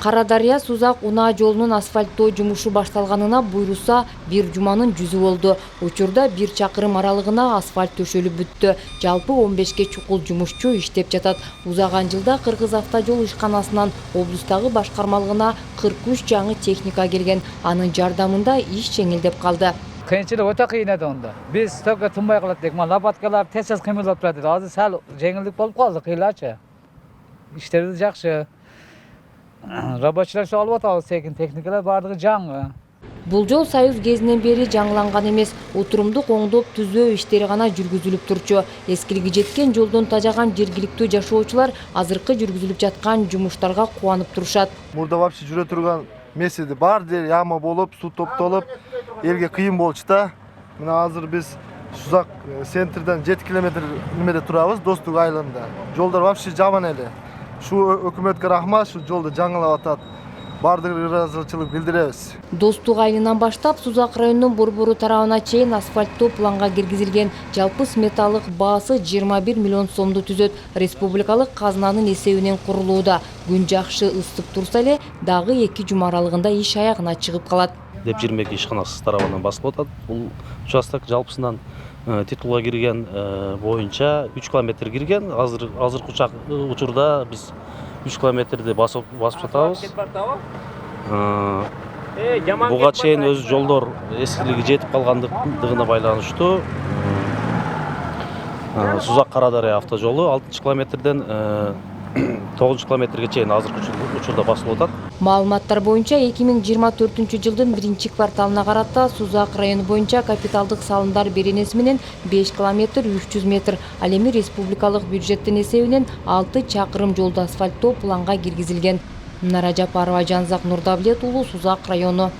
Кара Дарыя Сузак унаа жолунун асфальттоо жумушу башталганына буйруса бир жуманын жүзү болду. Учурда 1 чакырым аралыгына асфальт төшөлүп бүттү. Жалпы 15 чукул жумушчу иштеп жатат. Узаган жылда Кыргыз автожол ишканасынан облустагы башкармалыгына 43 жаңы техника келген. Анын жардамында иш жеңилдеп калды. Кыйынчылык өтө кыйын эди онда. Биз төккө тынбай калат дек, лопаткалар тез кыймылдап турат. Азыр сал жеңилдик болуп калды, кыйлачы. İşlerimiz жакшы. Рабочилар алып атабыз, секин техникалар бардыгы жаңы. Бул жол Союз кезинен бери жаңыланган эмес, отурумдук оңдоп түзөө иштери гана жүргүзүлүп турчу. Эскилиги жеткен жолдон тажаган жергиликтүү жашоочулар азыркы жүргүзүлүп жаткан жумуштарга кубанып турушат. Мурда вообще жүрө турган меседи бар жер яма болуп, суу топтолуп, элге кыйын болчу да. Мына азыр биз Сузак центрден 7 километр немеде турабыз, Достук айылында. Жолдор вообще жаман эле. Şu өкмөткө рахмат, şu жолду жаңылап атат. Бардык ыраазычылык билдиребиз. Достук айылынан баштап Сузак районунун борбору тарабына чейин асфальттоо планга киргизилген. Жалпы сметалык баасы 21 миллион сомду түзөт. Республикалык казынанын эсебинен курулууда. Күн жакшы ысып турса эле, дагы 2 жума аралыгында иш аягына чыгып калат. Деп 22 ишканасы тарабынан басылып атат. Бул участок жалпысынан титулга кирген боюнча 3 километр кирген. Азыркы учурда биз 3 километрди басып жатабыз. Буга чейин өз жолдор эскилиги жетип калгандыгына байланыштуу Сузак Кара Дарыя автожолу 6 километрден 9 километрге чейин азыркы учурда басылып атат. Маалыматтар боюнча 2024 жылдын 1-кварталына карата Сузак району боюнча капиталдык салымдар беренеси менен 5 километр 300 метр, ал эми республикалык бюджеттин эсебинен 6 чакырым жолду асфальттоо планга киргизилген. Нара Жапарова, Жанзак Нурдавлет уулу, Сузак району.